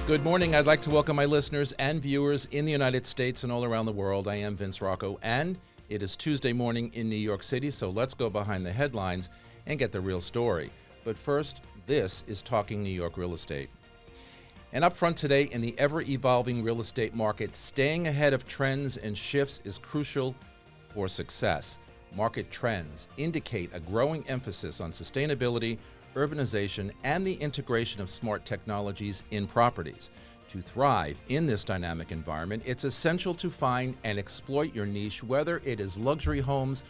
Good morning. I'd like to welcome my listeners and viewers in the United States and all around the world. I am Vince Rocco, and it is Tuesday morning in New York City, so let's go behind the headlines and get the real story. But first, this is Talking New York Real Estate. And up front today, in the ever-evolving real estate market, staying ahead of trends and shifts is crucial for success. Market trends indicate a growing emphasis on sustainability, urbanization, and the integration of smart technologies in properties. To thrive in this dynamic environment, it's essential to find and exploit your niche, whether it is luxury homes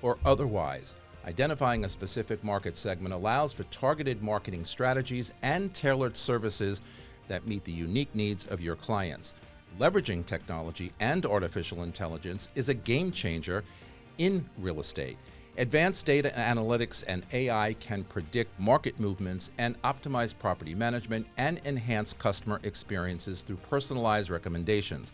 or otherwise. Identifying a specific market segment allows for targeted marketing strategies and tailored services that meet the unique needs of your clients. Leveraging technology and artificial intelligence is a game changer in real estate. Advanced data analytics and AI can predict market movements and optimize property management and enhance customer experiences through personalized recommendations.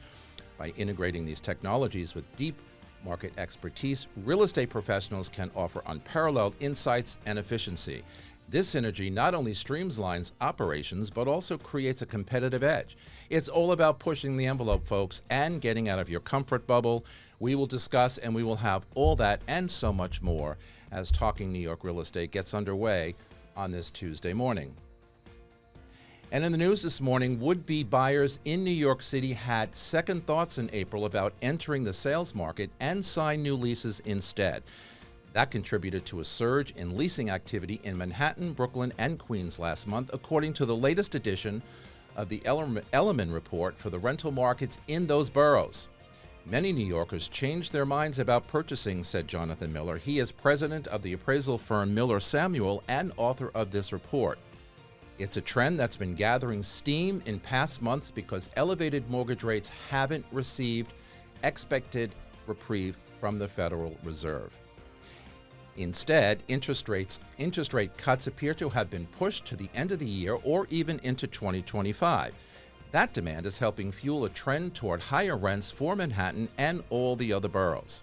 By integrating these technologies with deep market expertise, real estate professionals can offer unparalleled insights and efficiency. This synergy not only streamlines operations, but also creates a competitive edge. It's all about pushing the envelope, folks, and getting out of your comfort bubble. We will discuss, and we will have all that and so much more as Talking New York Real Estate gets underway on this Tuesday morning. And in the news this morning, would-be buyers in New York City had second thoughts in April about entering the sales market and signed new leases instead. That contributed to a surge in leasing activity in Manhattan, Brooklyn, and Queens last month, according to the latest edition of the Ellerman report for the rental markets in those boroughs. Many New Yorkers changed their minds about purchasing, said Jonathan Miller. He is president of the appraisal firm Miller Samuel and author of this report. It's a trend that's been gathering steam in past months because elevated mortgage rates haven't received expected reprieve from the Federal Reserve. Instead, interest rate cuts appear to have been pushed to the end of the year or even into 2025. That demand is helping fuel a trend toward higher rents for Manhattan and all the other boroughs.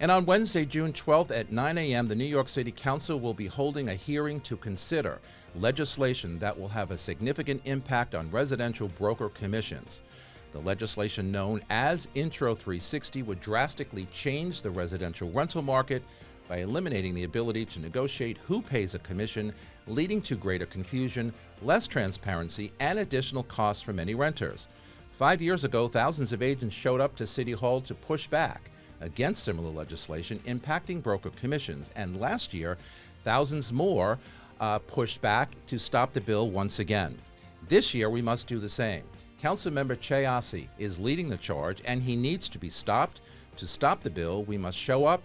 And on Wednesday, June 12th at 9 a.m., the New York City Council will be holding a hearing to consider legislation that will have a significant impact on residential broker commissions. The legislation known as Intro 360 would drastically change the residential rental market by eliminating the ability to negotiate who pays a commission, leading to greater confusion, less transparency, and additional costs for many renters. 5 years ago, thousands of agents showed up to City Hall to push back against similar legislation impacting broker commissions, and last year, thousands more pushed back to stop the bill once again. This year, we must do the same. Councilmember Chayasi is leading the charge, and he needs to be stopped. To stop the bill, we must show up.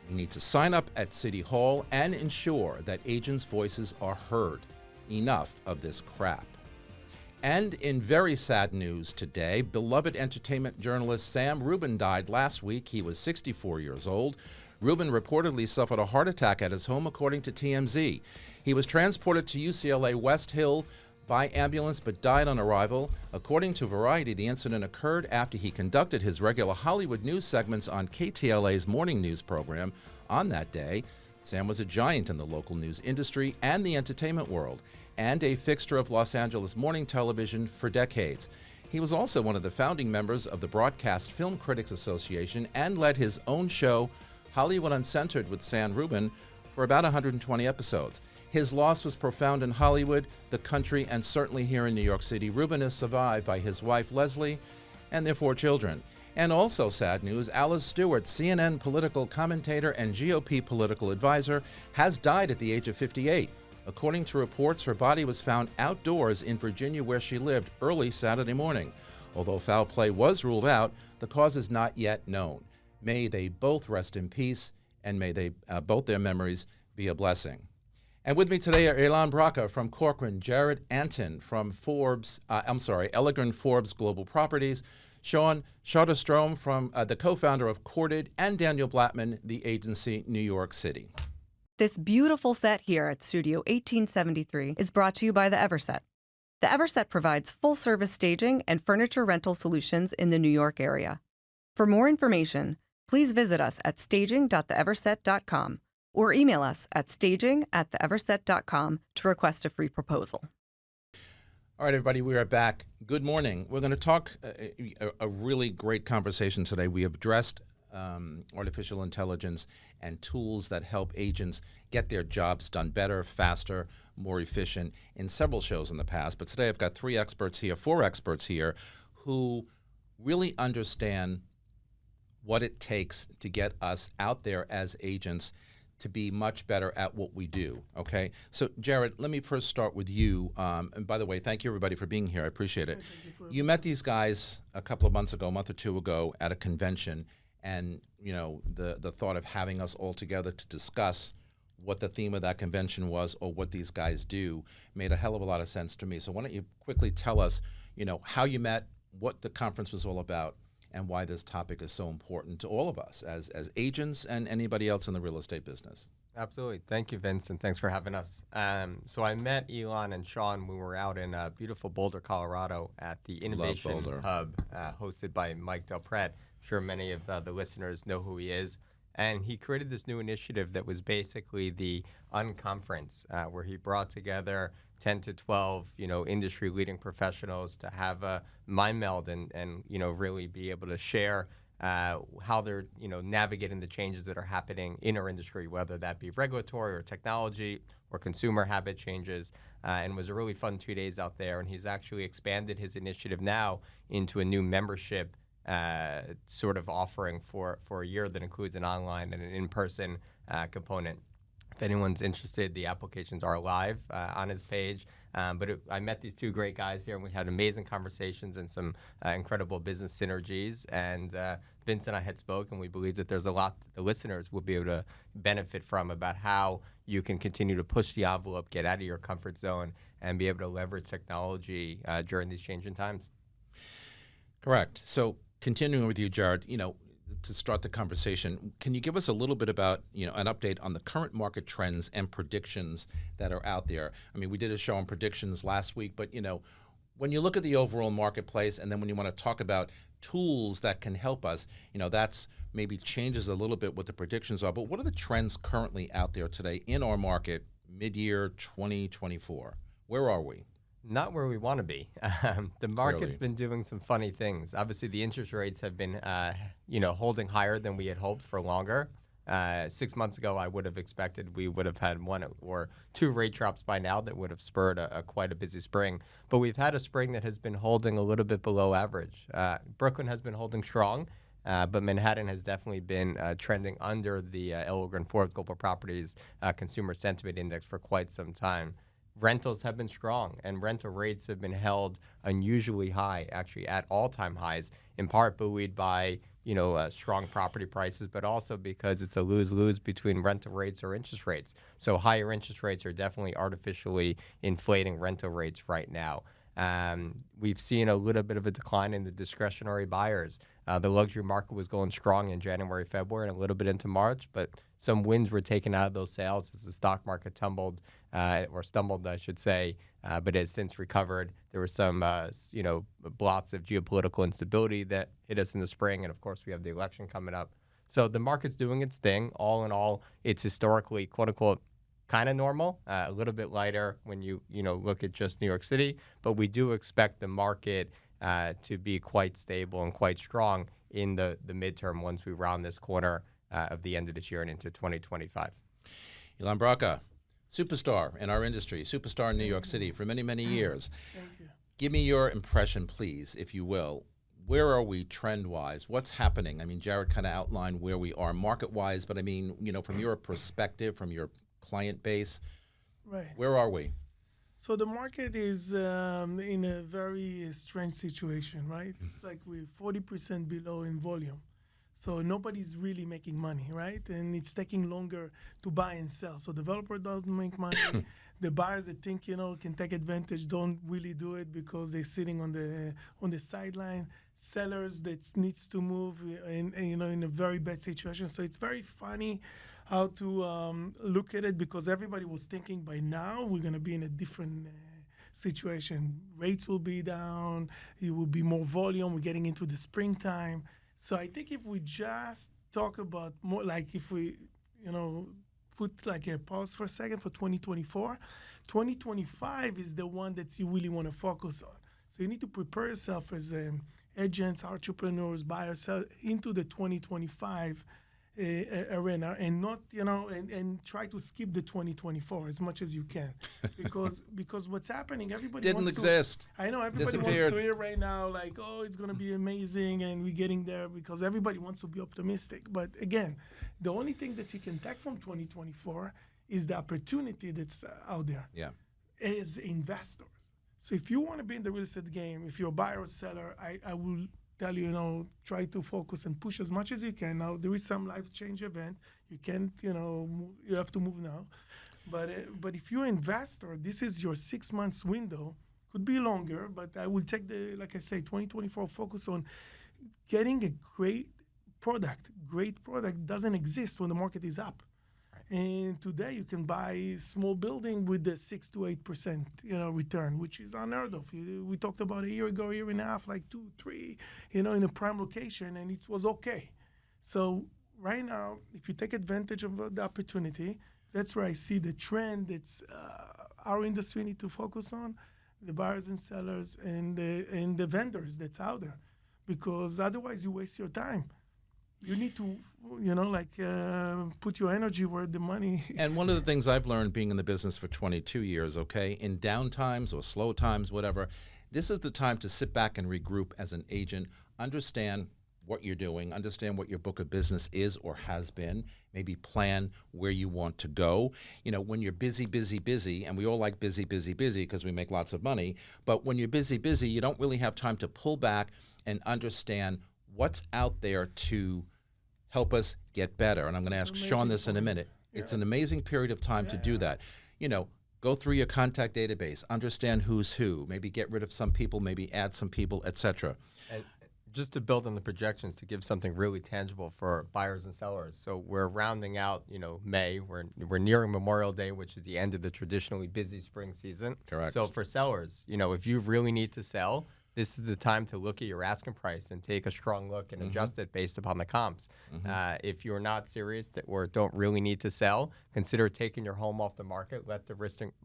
We need to sign up at City Hall and ensure that agents' voices are heard. Enough of this crap. And in very sad news today, beloved entertainment journalist Sam Rubin died last week. He was 64 years old. Rubin reportedly suffered a heart attack at his home, according to TMZ. He was transported to UCLA West Hill by ambulance but died on arrival. According to Variety, the incident occurred after he conducted his regular Hollywood news segments on KTLA's morning news program. On that day, Sam was a giant in the local news industry and the entertainment world, and a fixture of Los Angeles morning television for decades. He was also one of the founding members of the Broadcast Film Critics Association and led his own show, Hollywood Uncensored with Sam Rubin, for about 120 episodes. His loss was profound in Hollywood, the country, and certainly here in New York City. Rubin is survived by his wife, Leslie, and their 4 children. And also sad news, Alice Stewart, CNN political commentator and GOP political advisor, has died at the age of 58. According to reports, her body was found outdoors in Virginia where she lived early Saturday morning. Although foul play was ruled out, the cause is not yet known. May they both rest in peace, and may they both their memories be a blessing. And with me today are Ilan Bracha from Corcoran, Jared Antin from Elegran Forbes Global Properties, Sean Soderstrom from the co-founder of Courted, and Daniel Blatman, the agency New York City. This beautiful set here at Studio 1873 is brought to you by the Everset. The Everset provides full-service staging and furniture rental solutions in the New York area. For more information, please visit us at staging.theeverset.com or email us at staging@theeverset.com to request a free proposal. All right, everybody, we are back. Good morning. We're going to talk a really great conversation today. We have addressed artificial intelligence and tools that help agents get their jobs done better, faster, more efficient in several shows in the past. But today I've got four experts here who really understand what it takes to get us out there as agents to be much better at what we do, okay? So, Jared, let me first start with you. And by the way, thank you, everybody, for being here. I appreciate it. You met these guys a couple of months ago, a month or two ago, at a convention, and, you know, the thought of having us all together to discuss what the theme of that convention was or what these guys do made a hell of a lot of sense to me. So why don't you quickly tell us, you know, how you met, what the conference was all about, and why this topic is so important to all of us as agents and anybody else in the real estate business. Absolutely. Thank you, Vince, and thanks for having us. So I met Ilan and Sean when we were out in beautiful Boulder, Colorado at the Innovation Hub hosted by Mike Del Pret. I'm sure many of the listeners know who he is. And he created this new initiative that was basically the Unconference, where he brought together 10 to 12, industry leading professionals to have a mind meld and really be able to share how they're, navigating the changes that are happening in our industry, whether that be regulatory or technology or consumer habit changes. And it was a really fun 2 days out there. And he's actually expanded his initiative now into a new membership sort of offering for a year that includes an online and an in-person component. If anyone's interested, the applications are live on his page. I met these two great guys here, and we had amazing conversations and some incredible business synergies. And Vince and I had spoken. We believe that there's a lot that the listeners will be able to benefit from about how you can continue to push the envelope, get out of your comfort zone, and be able to leverage technology during these changing times. Correct. So continuing with you, Jared, to start the conversation, can you give us a little bit about, an update on the current market trends and predictions that are out there? I mean, we did a show on predictions last week, but, when you look at the overall marketplace and then when you want to talk about tools that can help us, that's maybe changes a little bit what the predictions are. But what are the trends currently out there today in our market mid-year 2024? Where are we? Not where we want to be. The market's been doing some funny things. Obviously, the interest rates have been, holding higher than we had hoped for longer. 6 months ago, I would have expected we would have had one or two rate drops by now that would have spurred quite a busy spring. But we've had a spring that has been holding a little bit below average. Brooklyn has been holding strong, but Manhattan has definitely been trending under the Elegran Forbes Global Properties Consumer Sentiment Index for quite some time. Rentals have been strong, and rental rates have been held unusually high, actually at all-time highs, in part buoyed by strong property prices, but also because it's a lose-lose between rental rates or interest rates. So higher interest rates are definitely artificially inflating rental rates right now. We've seen a little bit of a decline in the discretionary buyers. The luxury market was going strong in January, February, and a little bit into March, but some wins were taken out of those sales as the stock market stumbled, I should say, but has since recovered. There were some, blots of geopolitical instability that hit us in the spring, and of course we have the election coming up. So the market's doing its thing. All in all, it's historically, quote unquote, kind of normal, a little bit lighter when you look at just New York City, but we do expect the market to be quite stable and quite strong in the midterm once we round this corner of the end of this year and into 2025. Ilan Bracha, superstar in our industry, superstar in New York City for many, many years. Thank you. Give me your impression, please, if you will. Where are we trend-wise? What's happening? I mean, Jared kind of outlined where we are market-wise, but I mean, from your perspective, from your client base, Right. where are we? So the market is in a very strange situation, right? It's like we're 40% below in volume. So nobody's really making money, right? And it's taking longer to buy and sell. So developer doesn't make money. The buyers that think, can take advantage don't really do it because they're sitting on the sideline. Sellers that needs to move in a very bad situation. So it's very funny how to look at it because everybody was thinking by now we're going to be in a different situation. Rates will be down. It will be more volume. We're getting into the springtime. So I think if we just talk about more, like if we, put like a pause for a second for 2024. 2025 is the one that you really want to focus on. So you need to prepare yourself as agents, entrepreneurs, buyers, sell into the 2025 arena, and not, and try to skip the 2024 as much as you can, because what's happening, everybody Didn't wants exist. I know everybody Disappeared. wants to hear right now, like, oh, it's gonna be amazing, and we're getting there because everybody wants to be optimistic. But again, the only thing that you can take from 2024 is the opportunity that's out there. Yeah. As investors. So if you want to be in the real estate game, if you're a buyer or seller, I will tell you, try to focus and push as much as you can. Now, there is some life change event. You can't, move, you have to move now. But if you're an investor, this is your 6 months window. Could be longer, but I will take like I say, 2024 focus on getting a great product. Great product doesn't exist when the market is up. And today you can buy a small building with the 6 to 8%, return, which is unheard of. We talked about a year and a half, like 2, 3, in a prime location, and it was okay. So right now, if you take advantage of the opportunity, that's where I see the trend. It's our industry need to focus on, the buyers and sellers and the vendors that's out there, because otherwise you waste your time. You need to, put your energy where the money. And one of the things I've learned being in the business for 22 years, in down times or slow times, whatever, this is the time to sit back and regroup as an agent, understand what you're doing, understand what your book of business is or has been, maybe plan where you want to go. When you're busy, and we all like busy because we make lots of money, but when you're busy, you don't really have time to pull back and understand what's out there to help us get better. And I'm going to ask Sean this in a minute. Yeah. It's an amazing period of time to do that. Go through your contact database, understand who's who, maybe get rid of some people, maybe add some people, etc. And just to build on the projections, to give something really tangible for buyers and sellers. So we're rounding out, May. We're nearing Memorial Day, which is the end of the traditionally busy spring season. Correct. So for sellers, if you really need to sell, this is the time to look at your asking price and take a strong look and adjust it based upon the comps. If you're not serious or don't really need to sell, consider taking your home off the market, let the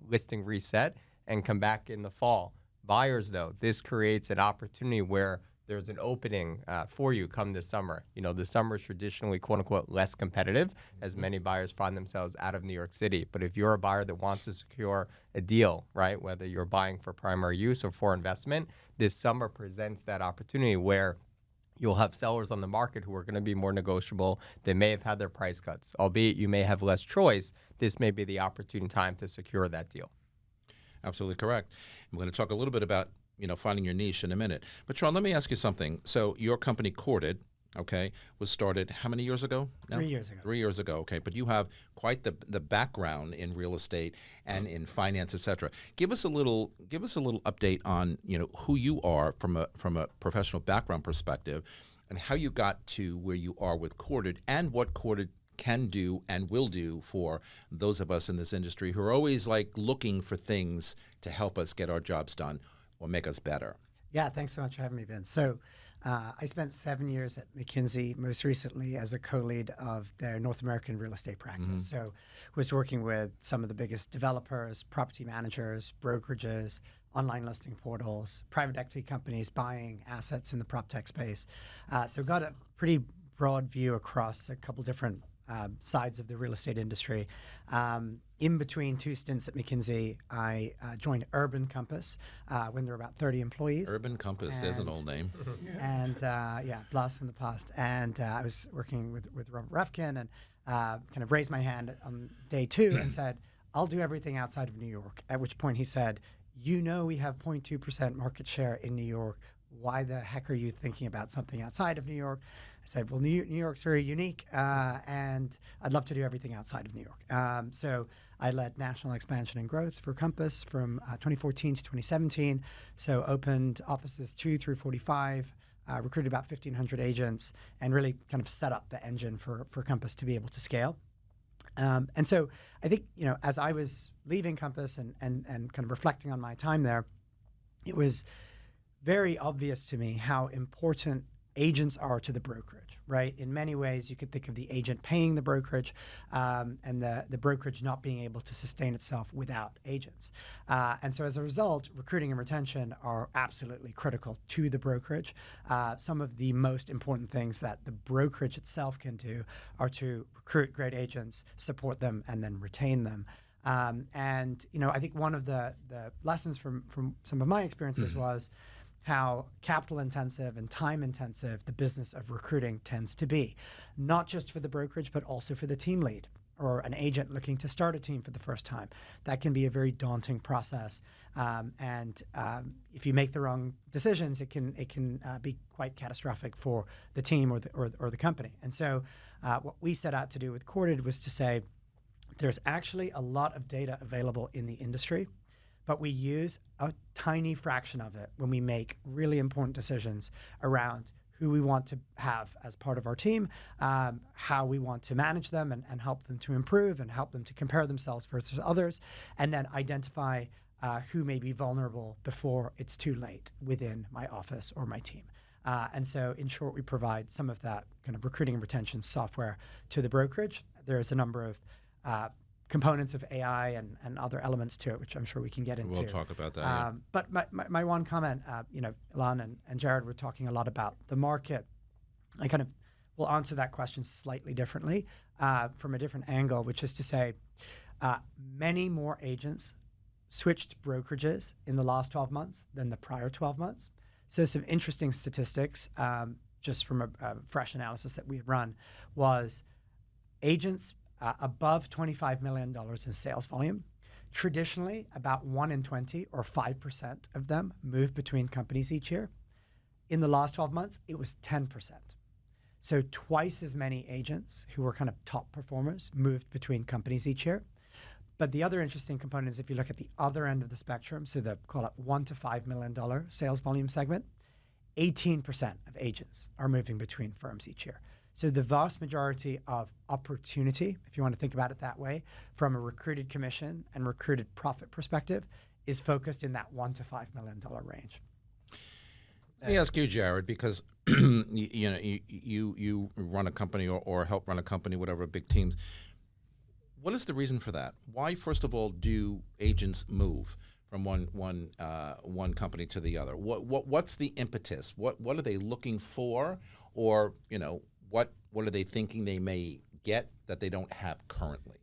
listing reset, and come back in the fall. Buyers, though, this creates an opportunity where there's an opening for you come this summer. The summer is traditionally, quote unquote, less competitive as many buyers find themselves out of New York City. But if you're a buyer that wants to secure a deal, right, whether you're buying for primary use or for investment, this summer presents that opportunity where you'll have sellers on the market who are going to be more negotiable. They may have had their price cuts, albeit you may have less choice. This may be the opportune time to secure that deal. Absolutely correct. I'm going to talk a little bit about finding your niche in a minute. But Sean, let me ask you something. So your company Courted, was started how many years ago? No? 3 years ago. 3 years ago, okay. But you have quite the background in real estate and in finance, et cetera. Give us a little update on who you are from a professional background perspective, and how you got to where you are with Courted, and what Courted can do and will do for those of us in this industry who are always looking for things to help us get our jobs done or make us better. Yeah, thanks so much for having me, Vince. So I spent 7 years at McKinsey, most recently as a co-lead of their North American real estate practice. So was working with some of the biggest developers, property managers, brokerages, online listing portals, private equity companies buying assets in the prop tech space. So got a pretty broad view across a couple different sides of the real estate industry. In between 2 stints at McKinsey, I joined Urban Compass when there were about 30 employees. Urban Compass, there's an old name. And blast from the past. And I was working with Robert Refkin, and kind of raised my hand on day 2 and said, I'll do everything outside of New York. At which point he said, we have 0.2% market share in New York. Why the heck are you thinking about something outside of New York? I said, well, New York's very unique, and I'd love to do everything outside of New York. So I led national expansion and growth for Compass from 2014 to 2017. So opened offices 2 through 45, recruited about 1,500 agents, and really kind of set up the engine for Compass to be able to scale. And so I think, as I was leaving Compass and kind of reflecting on my time there, it was very obvious to me how important agents are to the brokerage, right? In many ways, you could think of the agent paying the brokerage and the brokerage not being able to sustain itself without agents. And so as a result, recruiting and retention are absolutely critical to the brokerage. Some of the most important things that the brokerage itself can do are to recruit great agents, support them, and then retain them. And, I think one of the lessons from some of my experiences was how capital intensive and time intensive the business of recruiting tends to be, not just for the brokerage, but also for the team lead or an agent looking to start a team for the first time. That can be a very daunting process. And if you make the wrong decisions, it can be quite catastrophic for the team or the company. And so what we set out to do with Courted was to say, there's actually a lot of data available in the industry, but we use a tiny fraction of it when we make really important decisions around who we want to have as part of our team, how we want to manage them and help them to improve and help them to compare themselves versus others, and then identify who may be vulnerable before it's too late within my office or my team. And so, in short, we provide some of that kind of recruiting and retention software to the brokerage. There's a number of components of AI and other elements to it, which I'm sure we can get into. We'll talk about that. Yeah. But my one comment, Ilan and Jared were talking a lot about the market. I kind of will answer that question slightly differently from a different angle, which is to say many more agents switched brokerages in the last 12 months than the prior 12 months. So some interesting statistics, just from a fresh analysis that we had run, was agents above $25 million in sales volume. Traditionally, about 1 in 20 or 5% of them move between companies each year. In the last 12 months, it was 10%. So twice as many agents who were kind of top performers moved between companies each year. But the other interesting component is if you look at the other end of the spectrum, so the call it $1 to $5 million sales volume segment, 18% of agents are moving between firms each year. So the vast majority of opportunity, if you want to think about it that way, from a recruited commission and recruited profit perspective, is focused in that $1 to $5 million range. Let me ask you, Jared, because you run a company or help run a company, whatever, big teams. What is the reason for that? Why, first of all, do agents move from one company to the other? What's the impetus? What are they looking for, or what are they thinking they may get that they don't have currently?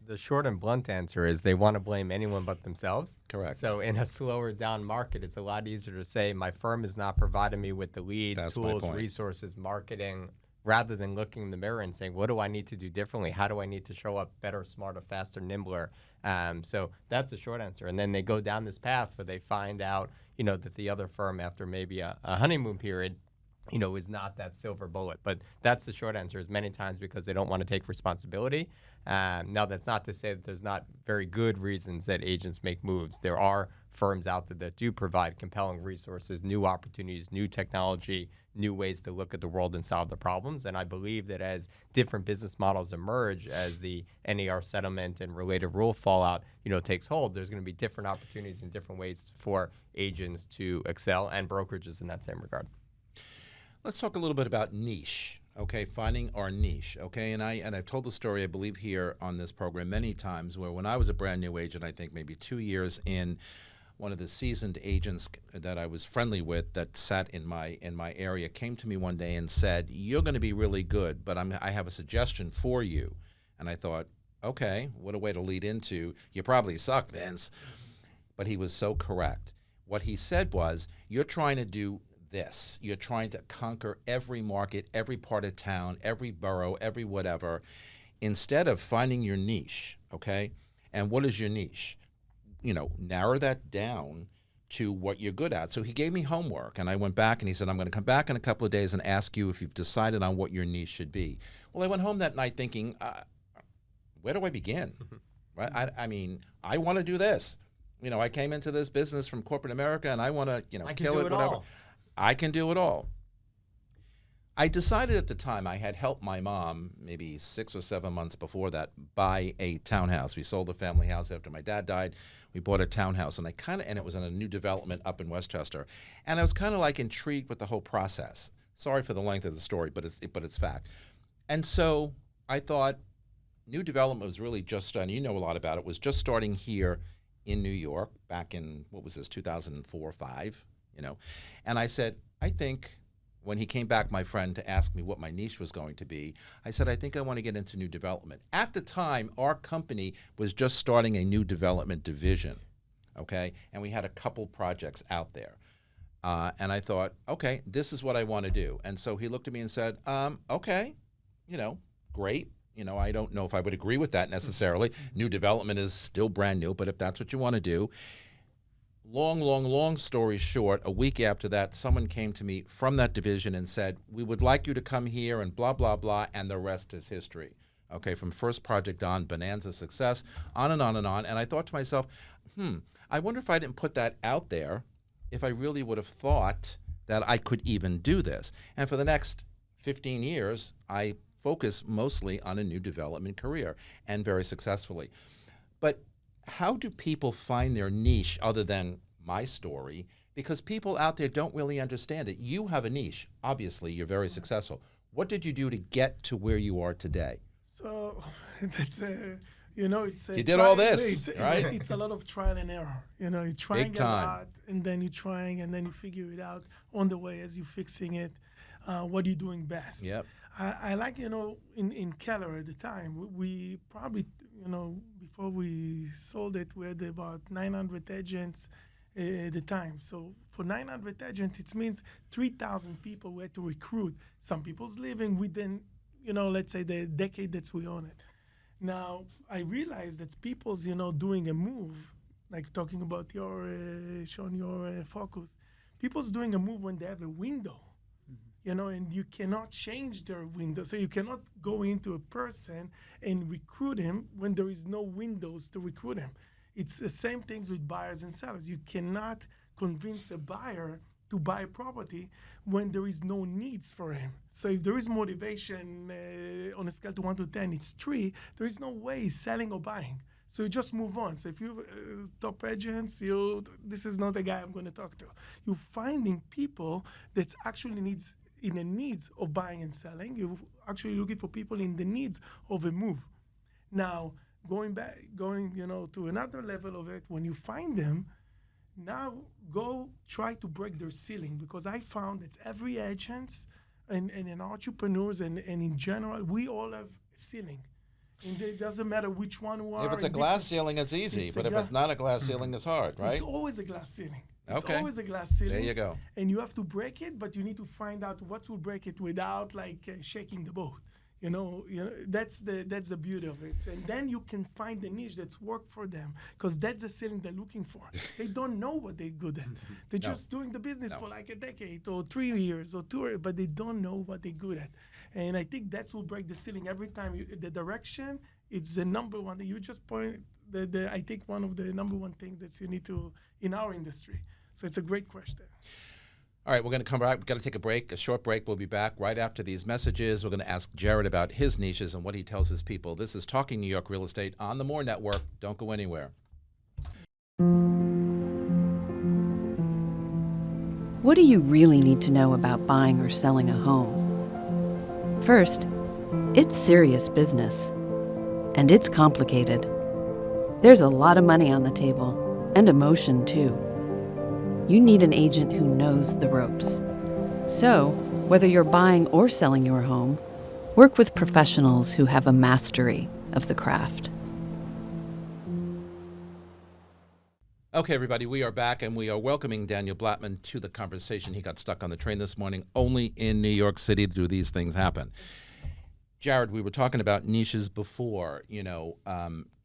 The short and blunt answer is they want to blame anyone but themselves. Correct. So in a slower down market, it's a lot easier to say my firm is not providing me with the leads, tools, resources, marketing, rather than looking in the mirror and saying, what do I need to do differently? How do I need to show up better, smarter, faster, nimbler? So that's the short answer. And then they go down this path where they find out, that the other firm, after maybe a honeymoon period, is not that silver bullet. But that's the short answer, is many times because they don't want to take responsibility. Now, that's not to say that there's not very good reasons that agents make moves. There are firms out there that do provide compelling resources, new opportunities, new technology, new ways to look at the world and solve the problems. And I believe that as different business models emerge, as the NAR settlement and related rule fallout, takes hold, there's going to be different opportunities and different ways for agents to excel and brokerages in that same regard. Let's talk a little bit about niche, okay, finding our niche, okay? And I've told the story, I believe, here on this program many times, where when I was a brand new agent, I think maybe 2 years in, one of the seasoned agents that I was friendly with that sat in my area came to me one day and said, "You're going to be really good, but I have a suggestion for you." And I thought, okay, what a way to lead into, you probably suck, Vince. But he was so correct. What he said was, you're trying to do this. You're trying to conquer every market, every part of town, every borough, every whatever, instead of finding your niche, okay? And what is your niche? Narrow that down to what you're good at. So he gave me homework, and I went back and he said, I'm going to come back in a couple of days and ask you if you've decided on what your niche should be. Well, I went home that night thinking, where do I begin? Right? I want to do this. I came into this business from corporate America, and I want to, kill it, whatever. I can do it all. I decided at the time, I had helped my mom maybe 6 or 7 months before that buy a townhouse. We sold the family house after my dad died. We bought a townhouse, and it was in a new development up in Westchester. And I was kind of like intrigued with the whole process. Sorry for the length of the story, but it's fact. And so I thought new development was really just starting. You know a lot about it. Was just starting here in New York back in, what was this, 2004 or 5, you know. And I said, I think, when he came back, my friend, to ask me what my niche was going to be, I said, I think I want to get into new development. At the time, our company was just starting a new development division, okay? And we had a couple projects out there. And I thought, okay, this is what I want to do. And so he looked at me and said, okay, you know, great. You know, I don't know if I would agree with that necessarily. New development is still brand new, but if that's what you want to do. Long story short, a week after that, someone came to me from that division and said, we would like you to come here and blah, blah, blah, and the rest is history. Okay, from first project on, bonanza success, on and on and on. And I thought to myself, I wonder if I didn't put that out there, if I really would have thought that I could even do this. And for the next 15 years, I focus mostly on a new development career, and very successfully. But how do people find their niche other than my story? Because people out there don't really understand it. You have a niche. Obviously, you're very successful. What did you do to get to where you are today? So that's you know, it's you did all this, right? It's a lot of trial and error. You know, you're trying Big time. a lot, and then you're trying, and then you figure it out on the way as you're fixing it. What are you doing best? Yep. I like, you know, in Keller at the time, we probably, you know, before we sold it, we had about 900 agents at the time. So for 900 agents, it means 3,000 people we had to recruit. Some people's living within, you know, let's say the decade that we own it. Now, I realized that people's, you know, doing a move, like talking about your, Sean, your focus, people's doing a move when they have a window. You know, and you cannot change their window. So you cannot go into a person and recruit him when there is no windows to recruit him. It's the same things with buyers and sellers. You cannot convince a buyer to buy a property when there is no needs for him. So if there is motivation on a scale to 1 to 10, it's 3, there is no way he's selling or buying. So you just move on. So if you top agents, this is not the guy I'm going to talk to. You're finding people that actually needs in the needs of buying and selling. You're actually looking for people in the needs of a move. Now, going, you know, to another level of it, when you find them, now go try to break their ceiling, because I found that every agent and entrepreneurs and in general, we all have a ceiling. And it doesn't matter which one we are. If it's a glass ceiling, it's easy. But if it's not a glass ceiling, it's hard, right? It's always a glass ceiling. It's Okay. always a glass ceiling. There you go. And you have to break it, but you need to find out what will break it without shaking the boat. You know, that's the beauty of it. And then you can find the niche that's work for them, because that's the ceiling they're looking for. They don't know what they're good at. They're just doing the business for like a decade or 3 years or 2 years, but they don't know what they're good at. And I think that's what break the ceiling every time. The direction, it's the number one. You just point. I think one of the number one things that you need to in our industry. So it's a great question. All right, we're going to come back. We've got to take a short break. We'll be back right after these messages. We're going to ask Jared about his niches and what he tells his people. This is Talking New York Real Estate on the More Network. Don't go anywhere. What do you really need to know about buying or selling a home? First, it's serious business, and it's complicated. There's a lot of money on the table, and emotion too. You need an agent who knows the ropes. So, whether you're buying or selling your home, work with professionals who have a mastery of the craft. Okay, everybody, we are back, and we are welcoming Daniel Blatman to the conversation. He got stuck on the train this morning. Only in New York City do these things happen. Jared, we were talking about niches before. You know,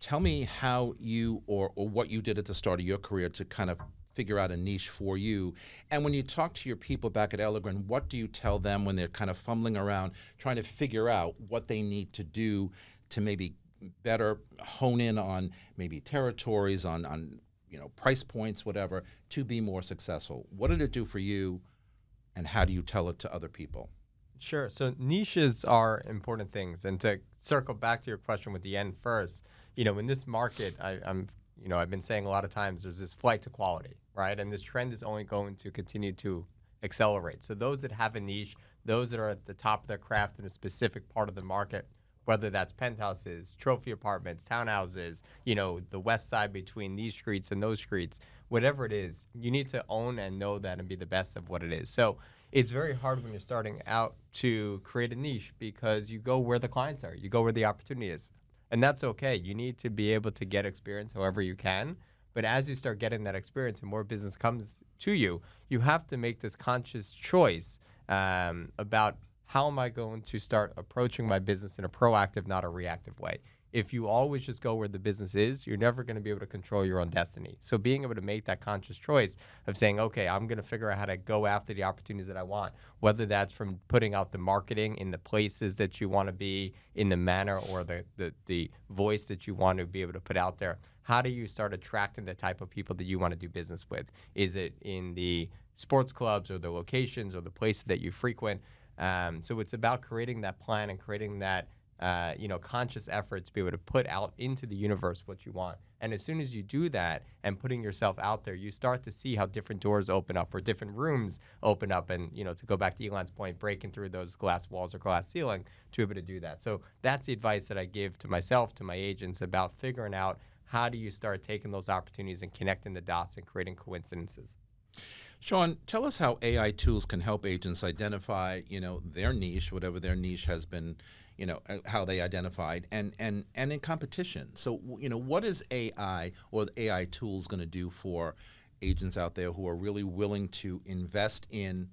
tell me how you or what you did at the start of your career to kind of figure out a niche for you. And when you talk to your people back at Elegran, what do you tell them when they're kind of fumbling around trying to figure out what they need to do to maybe better hone in on maybe territories, on you know, price points, whatever, to be more successful? What did it do for you, and how do you tell it to other people? Sure. So niches are important things. And to circle back to your question with the end first, you know, in this market, I've been saying a lot of times there's this flight to quality, right? And this trend is only going to continue to accelerate. So those that have a niche, those that are at the top of their craft in a specific part of the market, whether that's penthouses, trophy apartments, townhouses, the west side between these streets and those streets, whatever it is, you need to own and know that and be the best of what it is. So it's very hard when you're starting out to create a niche because you go where the clients are, you go where the opportunity is. And that's okay. You need to be able to get experience however you can. But as you start getting that experience and more business comes to you, you have to make this conscious choice about how am I going to start approaching my business in a proactive, not a reactive way. If you always just go where the business is, you're never going to be able to control your own destiny. So being able to make that conscious choice of saying, okay, I'm going to figure out how to go after the opportunities that I want, whether that's from putting out the marketing in the places that you want to be, in the manner or the voice that you want to be able to put out there. How do you start attracting the type of people that you want to do business with? Is it in the sports clubs or the locations or the places that you frequent? So it's about creating that plan and creating that conscious effort to be able to put out into the universe what you want. And as soon as you do that and putting yourself out there, you start to see how different doors open up or different rooms open up. And, to go back to Ilan's point, breaking through those glass walls or glass ceiling to be able to do that. So that's the advice that I give to myself, to my agents, about figuring out how do you start taking those opportunities and connecting the dots and creating coincidences. Sean, tell us how AI tools can help agents identify, their niche, whatever their niche has been, how they identified, and in competition. So, what is AI or the AI tools going to do for agents out there who are really willing to invest in,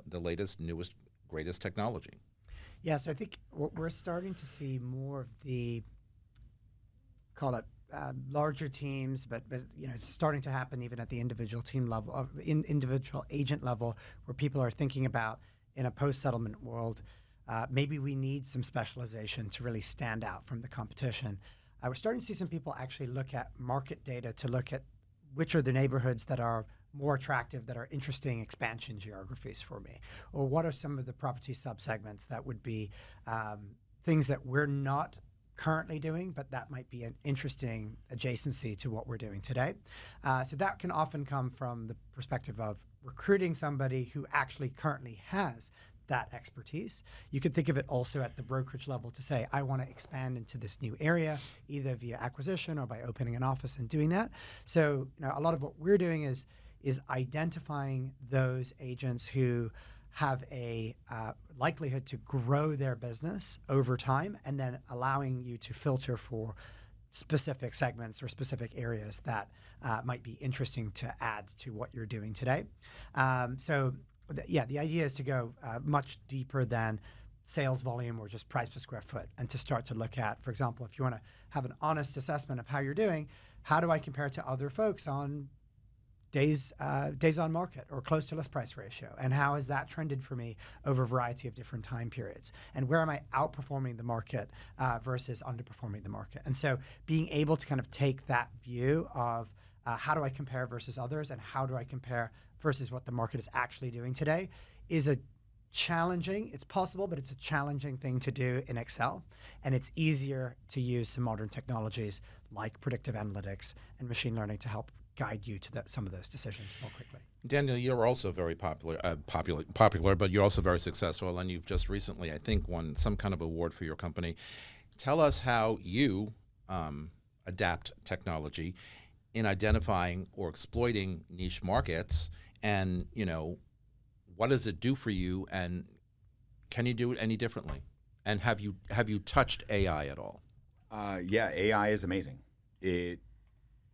the latest, newest, greatest technology? Yeah, so I think we're starting to see more of the, call it, larger teams, but it's starting to happen even at the individual team level, individual agent level, where people are thinking about, in a post-settlement world, maybe we need some specialization to really stand out from the competition. We're starting to see some people actually look at market data to look at which are the neighborhoods that are more attractive, that are interesting expansion geographies for me, or what are some of the property subsegments that would be things that we're not currently doing, but that might be an interesting adjacency to what we're doing today. So that can often come from the perspective of recruiting somebody who actually currently has that expertise. You could think of it also at the brokerage level to say, I want to expand into this new area, either via acquisition or by opening an office and doing that. So a lot of what we're doing is identifying those agents who have a likelihood to grow their business over time, and then allowing you to filter for specific segments or specific areas that might be interesting to add to what you're doing today. The idea is to go much deeper than sales volume or just price per square foot, and to start to look at, for example, if you want to have an honest assessment of how you're doing, how do I compare to other folks on days on market or close to list price ratio, and how has that trended for me over a variety of different time periods, and where am I outperforming the market versus underperforming the market. And so being able to kind of take that view of how do I compare versus others, and how do I compare versus what the market is actually doing today, is it's possible, but it's a challenging thing to do in Excel. And it's easier to use some modern technologies like predictive analytics and machine learning to help guide you to some of those decisions more quickly. Daniel, you're also very popular, but you're also very successful, and you've just recently, I think, won some kind of award for your company. Tell us how you adapt technology in identifying or exploiting niche markets, and what does it do for you, and can you do it any differently? And have you touched AI at all? Yeah, AI is amazing.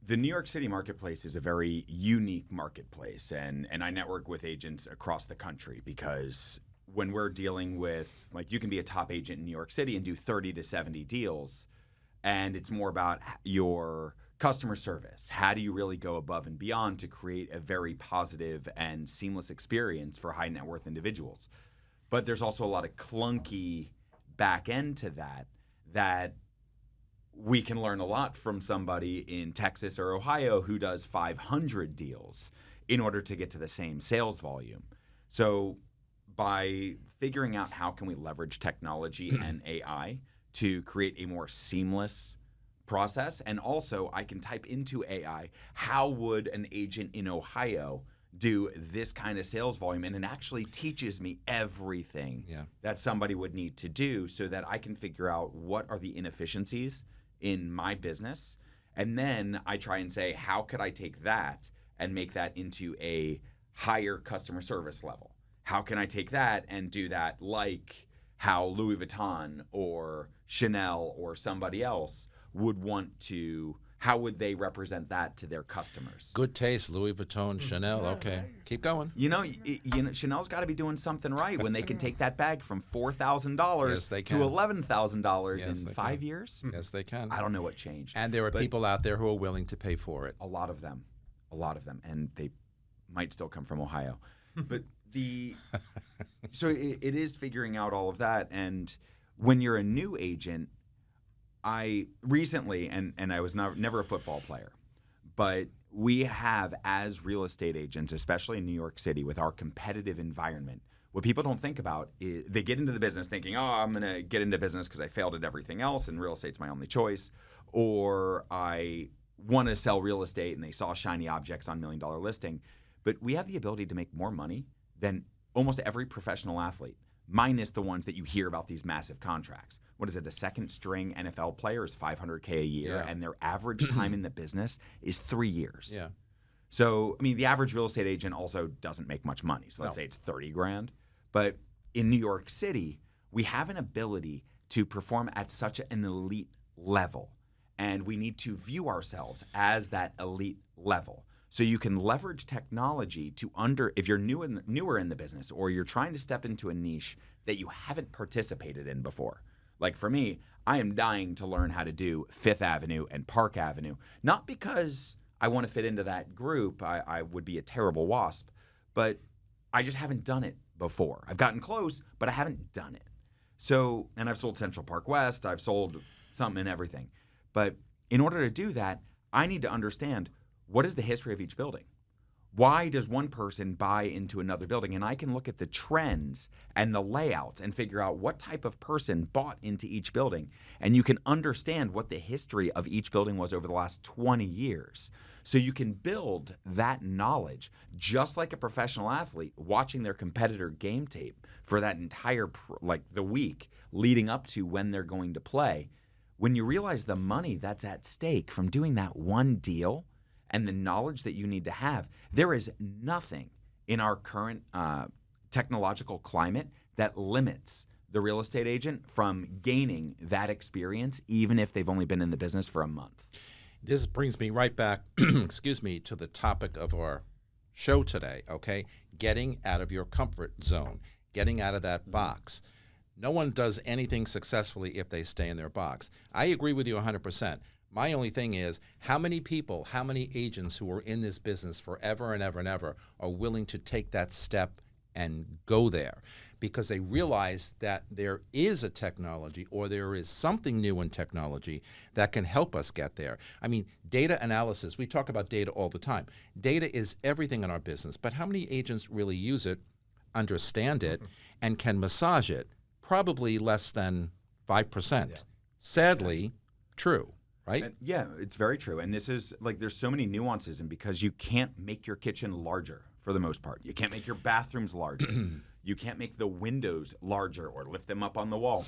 The New York City marketplace is a very unique marketplace, and I network with agents across the country, because when we're dealing with, you can be a top agent in New York City and do 30 to 70 deals, and it's more about your customer service. How do you really go above and beyond to create a very positive and seamless experience for high net worth individuals? But there's also a lot of clunky back end to that we can learn a lot from somebody in Texas or Ohio who does 500 deals in order to get to the same sales volume. So by figuring out how can we leverage technology and AI to create a more seamless process, and also I can type into AI, how would an agent in Ohio do this kind of sales volume, and it actually teaches me everything that somebody would need to do so that I can figure out what are the inefficiencies in my business. And then I try and say, how could I take that and make that into a higher customer service level? How can I take that and do that like how Louis Vuitton or Chanel or somebody else would want to, how would they represent that to their customers? Good taste, Louis Vuitton, Chanel. Okay, keep going. You know, Chanel's got to be doing something right when they can take that bag from $4,000 to $11,000 in 5 years. Yes, they can. I don't know what changed. And there are people out there who are willing to pay for it. A lot of them, and they might still come from Ohio. But so it is figuring out all of that. And when you're a new agent, I recently, and I was never a football player, but we have, as real estate agents, especially in New York City, with our competitive environment, what people don't think about is they get into the business thinking, oh, I'm going to get into business because I failed at everything else and real estate's my only choice, or I want to sell real estate and they saw shiny objects on $1 Million Listing. But we have the ability to make more money than almost every professional athlete, minus the ones that you hear about these massive contracts. What is it? A second string NFL player is $500K a year, and their average time in the business is 3 years. Yeah. So, I mean, the average real estate agent also doesn't make much money. So let's say it's 30 grand. But in New York City, we have an ability to perform at such an elite level, and we need to view ourselves as that elite level. So you can leverage technology to if you're newer in the business, or you're trying to step into a niche that you haven't participated in before. Like for me, I am dying to learn how to do Fifth Avenue and Park Avenue, not because I want to fit into that group. I would be a terrible WASP, but I just haven't done it before. I've gotten close, but I haven't done it. So, and I've sold Central Park West, I've sold some and everything. But in order to do that, I need to understand, what is the history of each building? Why does one person buy into another building? And I can look at the trends and the layouts and figure out what type of person bought into each building. And you can understand what the history of each building was over the last 20 years. So you can build that knowledge just like a professional athlete watching their competitor game tape for that entire, the week leading up to when they're going to play. When you realize the money that's at stake from doing that one deal, and the knowledge that you need to have, there is nothing in our current technological climate that limits the real estate agent from gaining that experience, even if they've only been in the business for a month. This brings me right back, excuse me, to the topic of our show today, okay? Getting out of your comfort zone, getting out of that box. No one does anything successfully if they stay in their box. I agree with you 100%. My only thing is, how many people, how many agents who are in this business forever and ever and ever are willing to take that step and go there? Because they realize that there is a technology, or there is something new in technology that can help us get there. I mean, data analysis, we talk about data all the time. Data is everything in our business, but how many agents really use it, understand it, and can massage it? Probably less than 5%. Yeah. Sadly, true. Right? And yeah, it's very true. And this is there's so many nuances, and because you can't make your kitchen larger for the most part. You can't make your bathrooms larger. You can't make the windows larger or lift them up on the wall.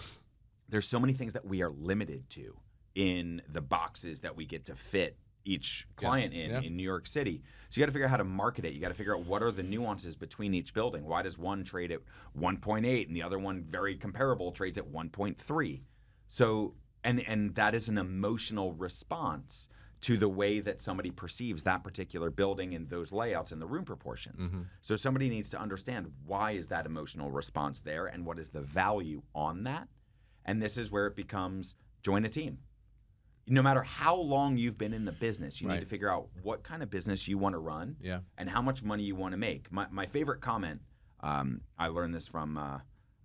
There's so many things that we are limited to in the boxes that we get to fit each client in New York City. So you got to figure out how to market it. You got to figure out what are the nuances between each building. Why does one trade at 1.8 and the other one, very comparable, trades at 1.3? So And that is an emotional response to the way that somebody perceives that particular building and those layouts and the room proportions. Mm-hmm. So somebody needs to understand, why is that emotional response there and what is the value on that? And this is where it becomes join a team. No matter how long you've been in the business, you need to figure out what kind of business you want to run and how much money you want to make. My favorite comment, I learned this from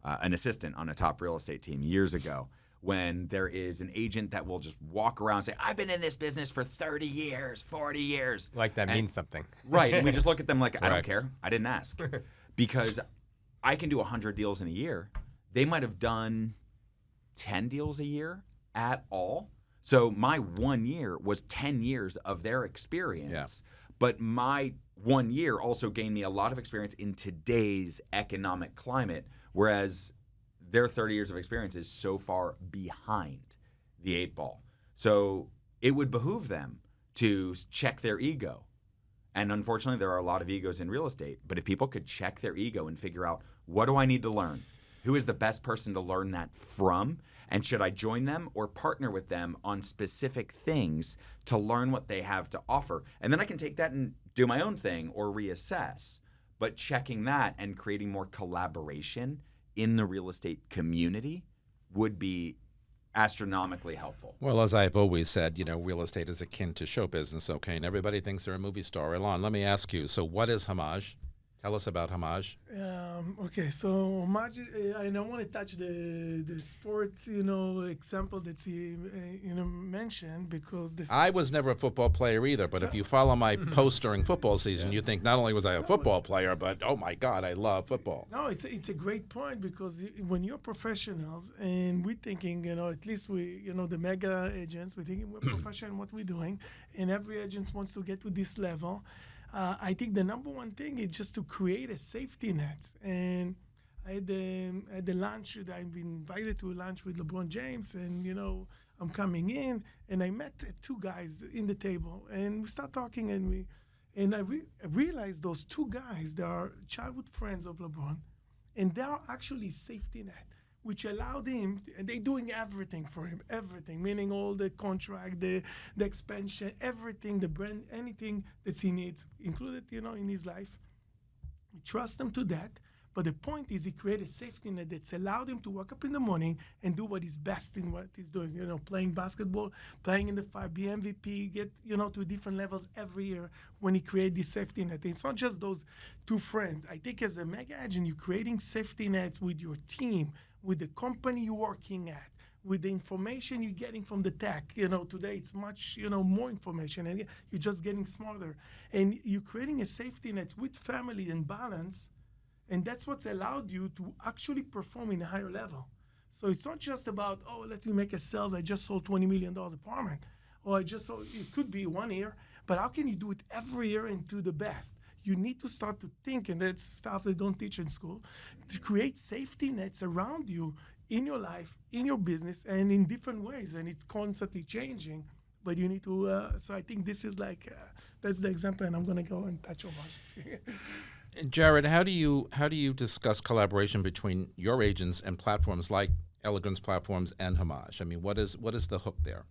an assistant on a top real estate team years ago, when there is an agent that will just walk around and say, I've been in this business for 30 years, 40 years. Like that means something. Right. And we just look at them like, I don't care. I didn't ask. Because I can do 100 deals in a year. They might have done 10 deals a year at all. So my 1 year was 10 years of their experience. But my 1 year also gained me a lot of experience in today's economic climate, whereas their 30 years of experience is so far behind the 8 ball. So it would behoove them to check their ego. And unfortunately, there are a lot of egos in real estate. But if people could check their ego and figure out, what do I need to learn? Who is the best person to learn that from? And should I join them or partner with them on specific things to learn what they have to offer? And then I can take that and do my own thing or reassess. But checking that and creating more collaboration in the real estate community would be astronomically helpful. Well, as I've always said, real estate is akin to show business, okay? And everybody thinks they're a movie star. Ilan, let me ask you, so what is Homage? Tell us about Homage. Okay, so Homage, I don't want to touch the sport, example that he, mentioned, because this. I was never a football player either, but if you follow my posts during football season, you think not only was I a football player, but oh my God, I love football. No, it's a great point, because when you're professionals and we're thinking, at least we, the mega agents, we're thinking we're professional in what we're doing, and every agent wants to get to this level. I think the number one thing is just to create a safety net. And I had the lunch, I've been invited to a lunch with LeBron James, and, I'm coming in, and I met 2 guys in the table, and we start talking, and I realized those 2 guys, they are childhood friends of LeBron, and they are actually safety net, which allowed him, and they're doing everything for him, everything, meaning all the contract, the expansion, everything, the brand, anything that he needs, included, in his life. We trust him to that. But the point is, he created a safety net that's allowed him to wake up in the morning and do what is best in what he's doing. Playing basketball, playing in the 5, be MVP, get, to different levels every year when he created this safety net. It's not just those 2 friends. I think as a mega agent, you're creating safety nets with your team, with the company you're working at, with the information you're getting from the tech. Today it's much, more information, and you're just getting smarter. And you're creating a safety net with family and balance, and that's what's allowed you to actually perform in a higher level. So it's not just about, let me make a sales, I just sold $20 million apartment, or I just sold, it could be 1 year, but how can you do it every year and do the best? You need to start to think, and that's stuff they don't teach in school, to create safety nets around you in your life, in your business, and in different ways. And it's constantly changing, but you need to, so I think this is that's the example, and I'm going to go and touch on it. Jared, how do you discuss collaboration between your agents and platforms like Elegran's platforms and Homage? I mean, what is the hook there?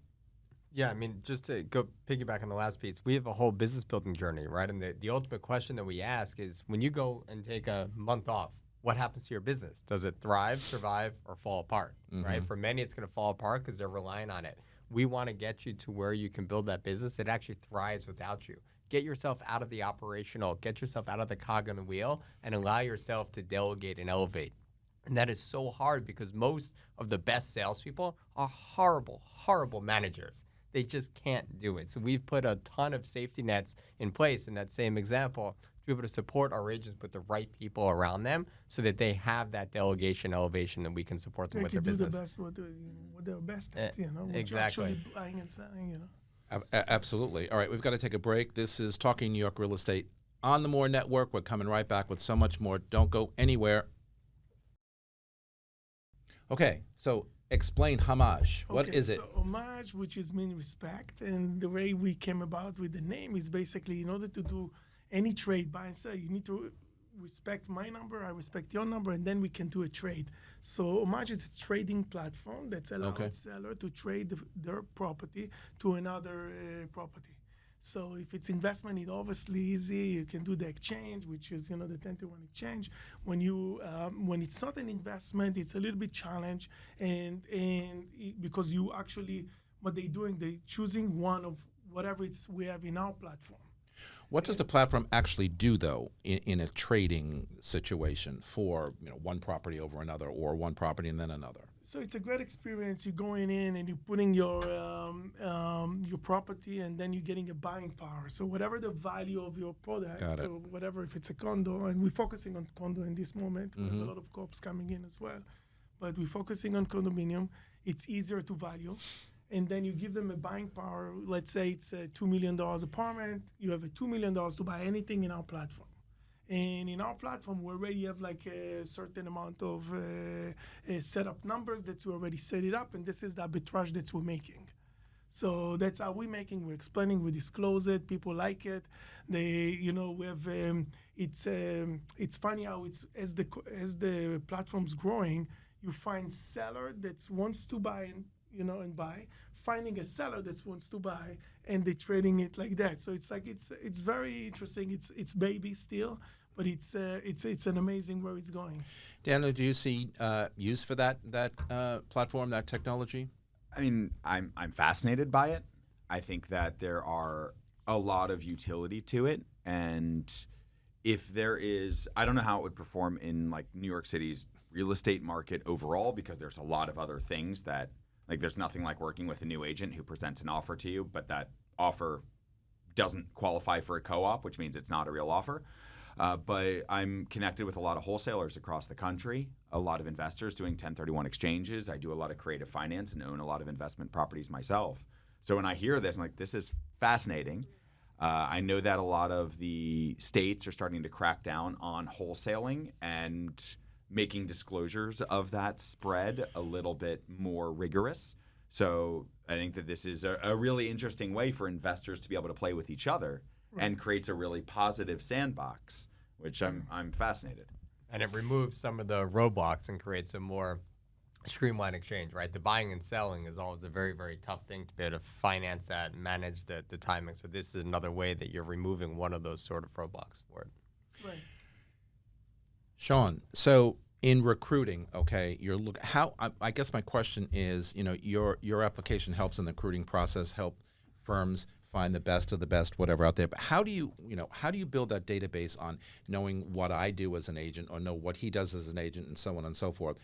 Yeah, just to go piggyback on the last piece, we have a whole business building journey, right? And the ultimate question that we ask is, when you go and take a month off, what happens to your business? Does it thrive, survive, or fall apart, right? For many, it's going to fall apart because they're relying on it. We want to get you to where you can build that business that actually thrives without you. Get yourself out of the operational, get yourself out of the cog on the wheel, and allow yourself to delegate and elevate. And that is so hard, because most of the best salespeople are horrible, horrible managers. They just can't do it. So we've put a ton of safety nets in place in that same example to be able to support our agents with the right people around them, so that they have that delegation, elevation, and we can support them with their business. They can do the best what they're best at, Exactly. Actually buying and selling, Absolutely. All right, we've got to take a break. This is Talking New York Real Estate on the More Network. We're coming right back with so much more. Don't go anywhere. Okay, so explain Homage. What is it? So Homage, which is mean respect, and the way we came about with the name is basically, in order to do any trade, buy and sell, you need to respect my number, I respect your number, and then we can do a trade. So Homage is a trading platform that's allowing seller to trade their property to another property. So if it's investment, it's obviously easy. You can do the exchange, which is, the 10-to-1 exchange. When when it's not an investment, it's a little bit challenge, and because you actually, what they're doing, they're choosing one of whatever we have in our platform. What does the platform actually do, though, in a trading situation for one property over another, or one property and then another? So it's a great experience. You're going in and you're putting your property, and then you're getting a buying power. So whatever the value of your product, or whatever, if it's a condo, and we're focusing on condo in this moment, we have a lot of co-ops coming in as well, but we're focusing on condominium. It's easier to value. and then you give them a buying power. Let's say it's a $2 million apartment. You have a $2 million to buy anything in our platform. And in our platform, we already have like a certain amount of setup numbers that we already set it up, and this is the arbitrage that we're making. So that's how we're making. We're explaining. We disclose it. People like it. We have. It's funny how it's as the platform's growing, you find seller that wants to buy and buy, finding a seller that wants to buy, and they're trading it like that. So it's like it's very interesting. It's baby still, but it's an amazing where it's going. Daniel, do you see use for that platform, that technology? I mean, I'm fascinated by it. I think that there are a lot of utility to it, and if there is, I don't know how it would perform in like New York City's real estate market overall, because there's a lot of other things that, like, there's nothing like working with a new agent who presents an offer to you, but that offer doesn't qualify for a co-op, which means it's not a real offer. But I'm connected with a lot of wholesalers across the country, a lot of investors doing 1031 exchanges. I do a lot of creative finance and own a lot of investment properties myself. So when I hear this, I'm like, this is fascinating. I know that a lot of the states are starting to crack down on wholesaling and making disclosures of that spread a little bit more rigorous. So I think that this is a really interesting way for investors to be able to play with each other. Right. And creates a really positive sandbox, which I'm fascinated. And it removes some of the roadblocks and creates a more streamlined exchange, right? The buying and selling is always a very, very tough thing to be able to finance that and manage the timing. So this is another way that you're removing one of those sort of roadblocks for it. Right. Sean, so in recruiting, okay, I guess my question is, your application helps in the recruiting process, help firms find the best of the best, whatever out there. But how do you build that database on knowing what I do as an agent or know what he does as an agent and so on and so forth,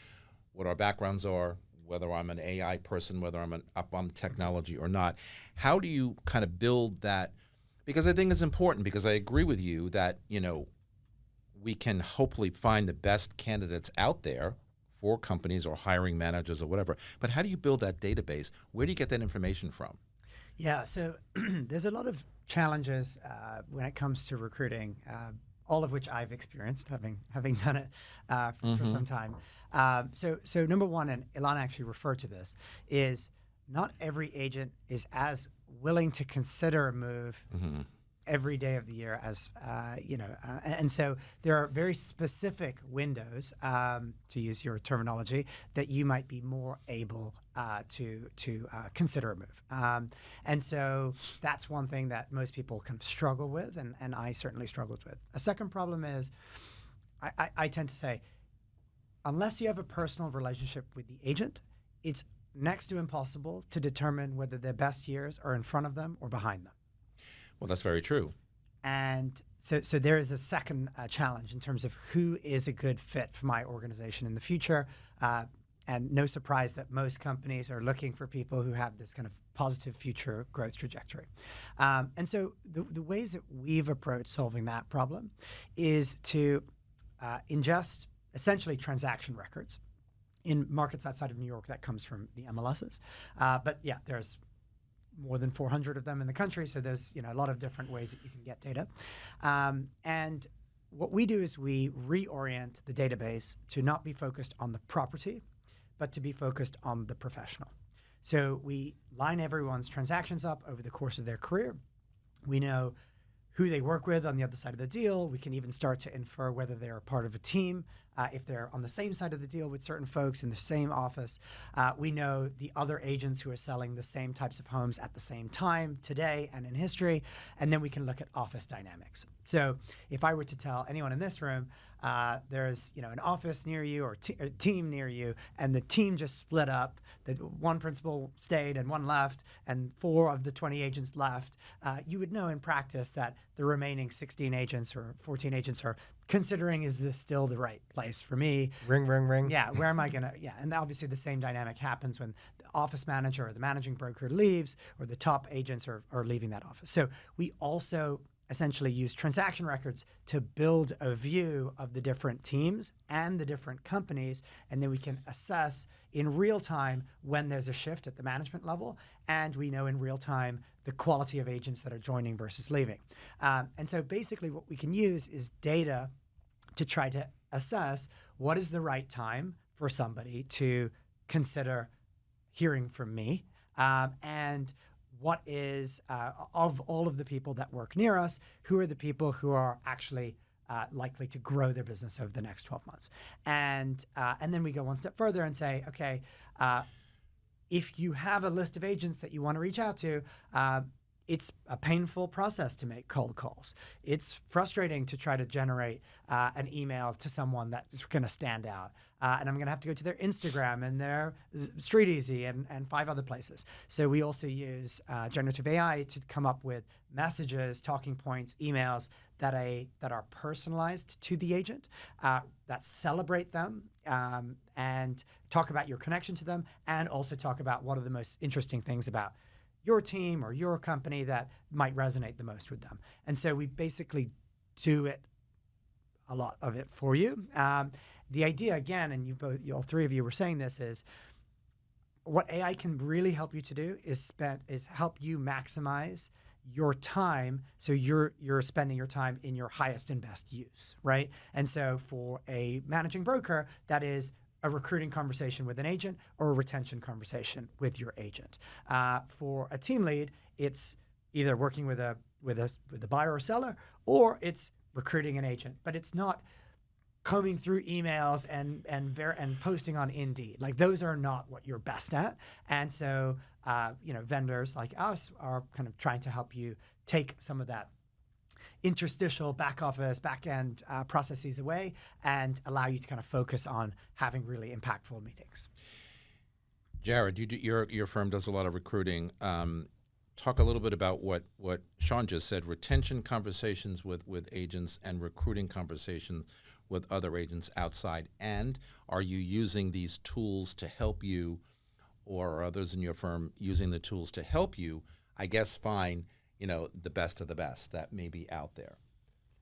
what our backgrounds are, whether I'm an AI person, whether I'm up on technology or not. How do you kind of build that? Because I think it's important, because I agree with you that, we can hopefully find the best candidates out there for companies or hiring managers or whatever. But how do you build that database? Where do you get that information from? Yeah, so there's a lot of challenges when it comes to recruiting, all of which I've experienced, having done it for some time. So number one, and Ilan actually referred to this, is not every agent is as willing to consider a move every day of the year as and so there are very specific windows, to use your terminology, that you might be more able to consider a move, and so that's one thing that most people kind of struggle with, and I certainly struggled with. A second problem is I tend to say, unless you have a personal relationship with the agent, it's next to impossible to determine whether their best years are in front of them or behind them. Well, that's very true. And so there is a second challenge in terms of who is a good fit for my organization in the future. And no surprise that most companies are looking for people who have this kind of positive future growth trajectory. And so the ways that we've approached solving that problem is to ingest essentially transaction records. In markets outside of New York, that comes from the MLSs. But yeah, there's more than 400 of them in the country, so there's a lot of different ways that you can get data. And what we do is we reorient the database to not be focused on the property, but to be focused on the professional. So we line everyone's transactions up over the course of their career. We know who they work with on the other side of the deal. We can even start to infer whether they're a part of a team. If they're on the same side of the deal with certain folks in the same office, we know the other agents who are selling the same types of homes at the same time today and in history, and then we can look at office dynamics. So if I were to tell anyone in this room, there's an office near you or a team near you, and the team just split up, that one principal stayed and one left, and 4 of the 20 agents left, you would know in practice that the remaining 16 agents or 14 agents are considering, is this still the right place for me? Ring, ring, ring. Yeah, where am I going to, and obviously the same dynamic happens when the office manager or the managing broker leaves or the top agents are leaving that office. So we also essentially use transaction records to build a view of the different teams and the different companies, and then we can assess in real time when there's a shift at the management level, and we know in real time the quality of agents that are joining versus leaving. And so basically what we can use is data to try to assess what is the right time for somebody to consider hearing from me, and what is, of all of the people that work near us, who are the people who are actually likely to grow their business over the next 12 months. And then we go one step further and say, okay, if you have a list of agents that you want to reach out to, it's a painful process to make cold calls. It's frustrating to try to generate an email to someone that's going to stand out. And I'm going to have to go to their Instagram and their Street Easy and 5 other places. So we also use generative AI to come up with messages, talking points, emails that are personalized to the agent, that celebrate them and talk about your connection to them, and also talk about what are the most interesting things about your team or your company that might resonate the most with them. And so we basically do it, a lot of it for you. The idea, again, and all three of you were saying this, is what AI can really help you to do is help you maximize your time, so you're spending your time in your highest and best use, right? And so for a managing broker, that is a recruiting conversation with an agent or a retention conversation with your agent. For a team lead, it's either working with a buyer or seller, or it's recruiting an agent. But it's not combing through emails and posting on Indeed. Like, those are not what you're best at. And so vendors like us are kind of trying to help you take some of that interstitial back office, back end processes away and allow you to kind of focus on having really impactful meetings. Jared, your firm does a lot of recruiting. Talk a little bit about what Sean just said: retention conversations with agents and recruiting conversations with other agents outside. And are you using these tools to help you, or are others in your firm using the tools to help you, I guess, find the best of the best that may be out there?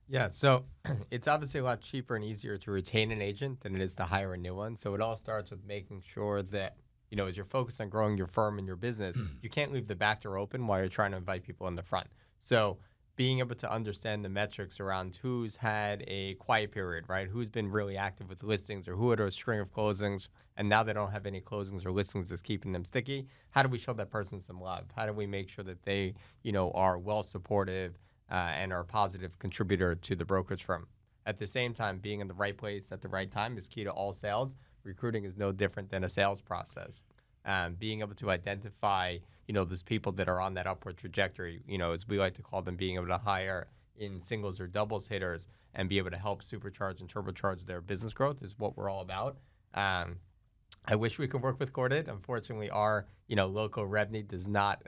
Yeah, so it's obviously a lot cheaper and easier to retain an agent than it is to hire a new one. So it all starts with making sure that, as you're focused on growing your firm and your business, you can't leave the back door open while you're trying to invite people in the front. So being able to understand the metrics around who's had a quiet period, right? Who's been really active with listings, or who had a string of closings and now they don't have any closings or listings that's keeping them sticky. How do we show that person some love? How do we make sure that they, are well supportive and are a positive contributor to the brokerage firm? At the same time, being in the right place at the right time is key to all sales. Recruiting is no different than a sales process. Being able to identify, those people that are on that upward trajectory, as we like to call them, being able to hire in singles or doubles hitters and be able to help supercharge and turbocharge their business growth is what we're all about. I wish we could work with Courted. Unfortunately, our, local revenue does not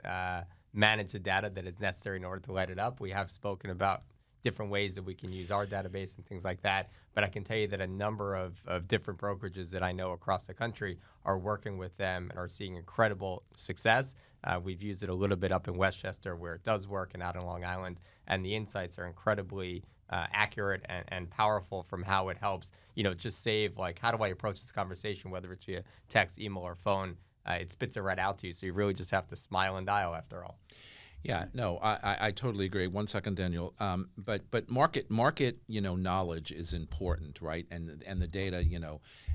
manage the data that is necessary in order to light it up. We have spoken about different ways that we can use our database and things like that. But I can tell you that a number of different brokerages that I know across the country are working with them and are seeing incredible success. We've used it a little bit up in Westchester where it does work, and out in Long Island. And the insights are incredibly accurate and powerful from how it helps, just save, like, how do I approach this conversation, whether it's via text, email, or phone. It spits it right out to you. So you really just have to smile and dial after all. Yeah, no, I totally agree. One second, Daniel. But market, knowledge is important, right? And the data,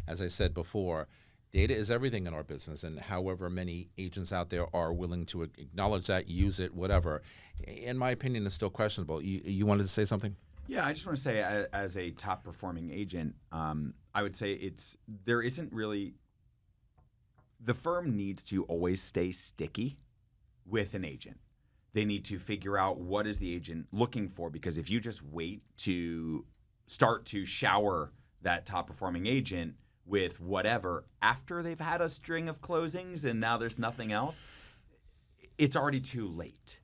as I said before, data is everything in our business. And however many agents out there are willing to acknowledge that, use it, whatever, in my opinion, is still questionable. You wanted to say something? Yeah, I just want to say, as a top performing agent, I would say there isn't really. The firm needs to always stay sticky with an agent. They need to figure out what is the agent looking for, because if you just wait to start to shower that top performing agent with whatever after they've had a string of closings and now there's nothing else, it's already too late,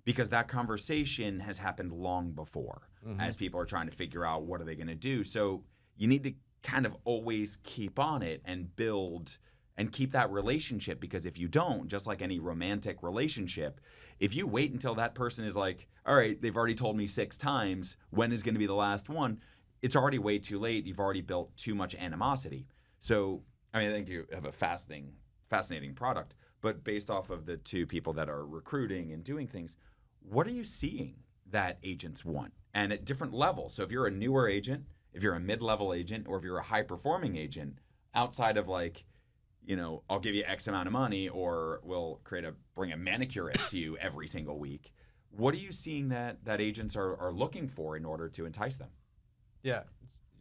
because that conversation has happened long before as people are trying to figure out what are they going to do. So you need to kind of always keep on it and build and keep that relationship, because if you don't, just like any romantic relationship, If you wait until that person is like, all right, they've already told me 6 times, when is going to be the last one? It's already way too late. You've already built too much animosity. So, I mean, I think you have a fascinating product. But based off of the 2 people that are recruiting and doing things, what are you seeing that agents want? And at different levels. So if you're a newer agent, if you're a mid-level agent, or if you're a high-performing agent, outside of like, you know, I'll give you X amount of money, or we'll bring a manicurist to you every single week. What are you seeing that agents are looking for in order to entice them? Yeah.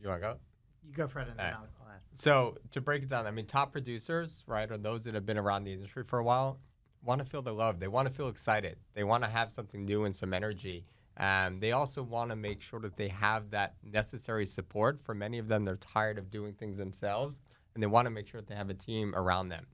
You want to go? You go for it, and then I'll add. So to break it down, I mean, top producers, right, or those that have been around the industry for a while, want to feel the love. They want to feel excited. They want to have something new and some energy. They also want to make sure that they have that necessary support. For many of them, they're tired of doing things themselves, and they want to make sure that they have a team around them.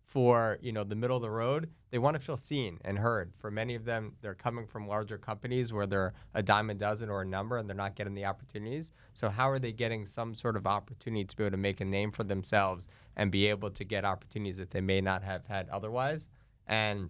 For, you know, the middle of the road, they want to feel seen and heard. For many of them, they're coming from larger companies where they're a dime a dozen or a number, and they're not getting the opportunities. So how are they getting some sort of opportunity to be able to make a name for themselves and be able to get opportunities that they may not have had otherwise? And,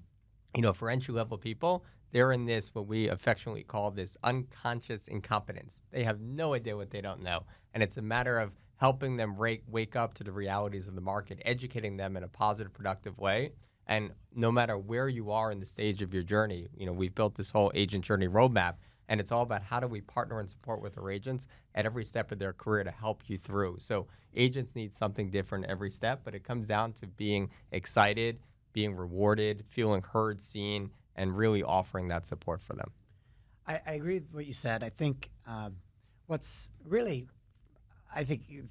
you know, for entry-level people, they're in this, what we affectionately call this unconscious incompetence. They have no idea what they don't know. And it's a matter of helping them wake up to the realities of the market, educating them in a positive, productive way. And no matter where you are in the stage of your journey, you know, we've built this whole agent journey roadmap, and it's all about how do we partner and support with our agents at every step of their career to help you through. So agents need something different every step, but it comes down to being excited, being rewarded, feeling heard, seen, and really offering that support for them. I agree with what you said. I think what's really,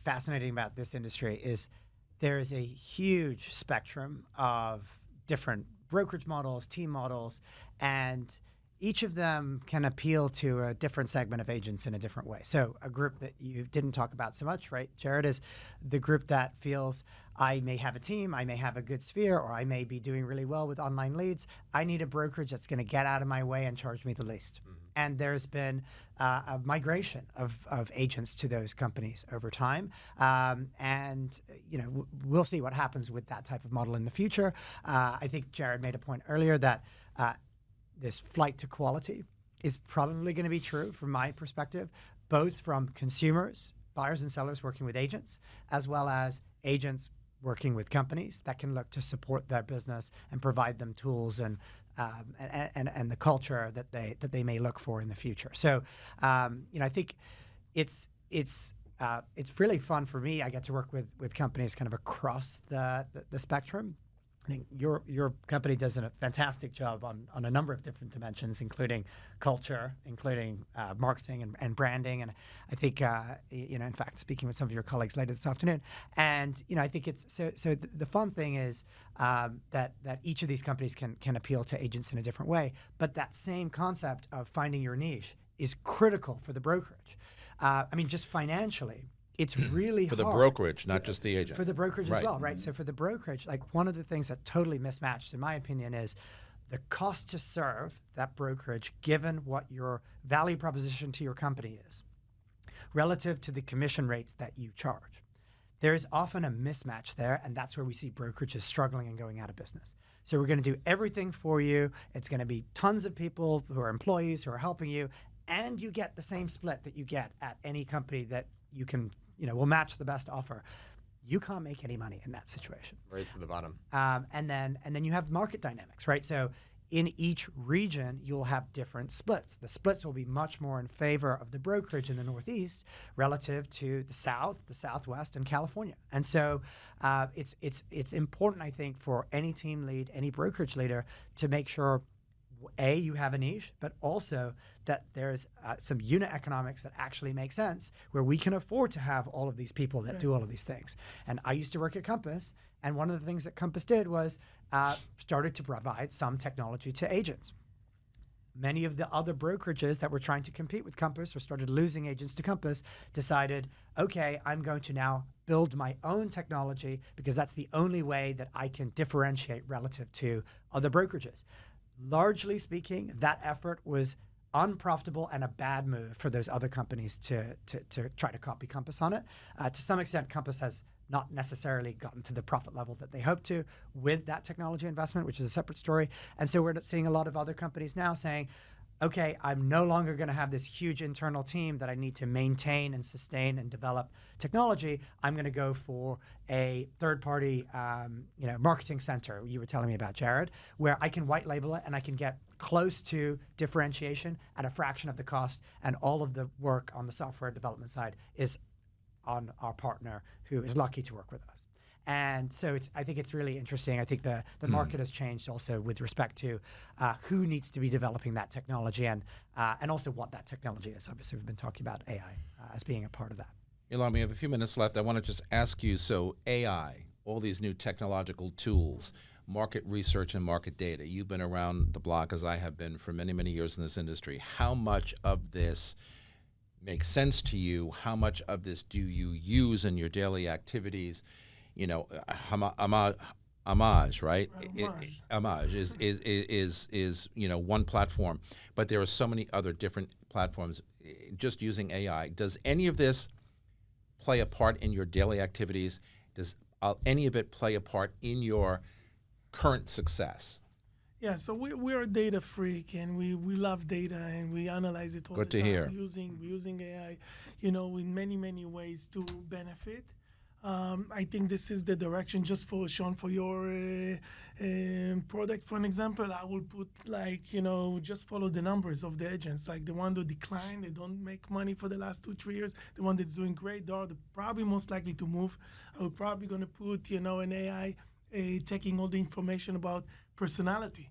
fascinating about this industry is there is a huge spectrum of different brokerage models, team models, and each of them can appeal to a different segment of agents in a different way. So a group that you didn't talk about so much, right, Jared, is the group that feels I may have a team, I may have a good sphere, or I may be doing really well with online leads. I need a brokerage that's going to get out of my way and charge me the least. Mm-hmm. And there's been a migration of agents to those companies over time. And, you know, we'll see what happens with that type of model in the future. I think Jared made a point earlier that this flight to quality is probably going to be true from my perspective, both from consumers, buyers and sellers working with agents, as well as agents working with companies that can look to support their business and provide them tools and the culture that they may look for in the future. So, you know, I think it's really fun for me. I get to work with companies kind of across the spectrum. I think your company does a fantastic job on a number of different dimensions, including culture, including marketing and branding. And I think, you know, in fact, speaking with some of your colleagues later this afternoon, and, you know, I think it's so the fun thing is that each of these companies can appeal to agents in a different way. But that same concept of finding your niche is critical for the brokerage. I mean, just financially, it's really for the hard. brokerage, not just the agent. For the brokerage Right. as well, right? So for the brokerage, like one of the things that totally mismatched, in my opinion, is the cost to serve that brokerage, given what your value proposition to your company is, relative to the commission rates that you charge. There is often a mismatch there, and that's where we see brokerages struggling and going out of business. So we're going to do everything for you. It's going to be tons of people who are employees who are helping you, and you get the same split that you get at any company that you can, you know, will match the best offer. You can't make any money in that situation. Right to the bottom. And then you have market dynamics, right? So in each region, you'll have different splits. The splits will be much more in favor of the brokerage in the Northeast relative to the South, the Southwest, and California. And so it's important, I think, for any team lead, any brokerage leader to make sure, A, you have a niche, but also that there's some unit economics that actually make sense where we can afford to have all of these people that do all of these things. And I used to work at Compass, and one of the things that Compass did was started to provide some technology to agents. Many of the other brokerages that were trying to compete with Compass or started losing agents to Compass decided, okay, I'm going to now build my own technology because that's the only way that I can differentiate relative to other brokerages. Largely speaking, that effort was unprofitable and a bad move for those other companies to try to copy Compass on it. To some extent, Compass has not necessarily gotten to the profit level that they hoped to with that technology investment, which is a separate story. And so we're seeing a lot of other companies now saying, okay, I'm no longer going to have this huge internal team that I need to maintain and sustain and develop technology. I'm going to go for a third-party, marketing center you were telling me about, Jared, where I can white label it and I can get close to differentiation at a fraction of the cost, and all of the work on the software development side is on our partner, who is lucky to work with us. And so I think it's really interesting. I think the market has changed also with respect to who needs to be developing that technology and also what that technology is. Obviously, we've been talking about AI as being a part of that. Ilan, we have a few minutes left. I want to just ask you, so AI, all these new technological tools, market research and market data, you've been around the block as I have been for many, many years in this industry. How much of this makes sense to you? How much of this do you use in your daily activities? You know, Homage, right? Homage is one platform, but there are so many other different platforms. Just using AI, does any of this play a part in your daily activities? Does any of it play a part in your current success? Yeah, so we're a data freak, and we love data, and we analyze it all the time. Hear. Using AI, in many ways to benefit. I think this is the direction. Just for Sean, for your product, for an example, I will put just follow the numbers of the agents. Like the one that decline, they don't make money for the last 2-3 years. The one that's doing great, they're probably most likely to move. I will probably going to put an AI taking all the information about personality,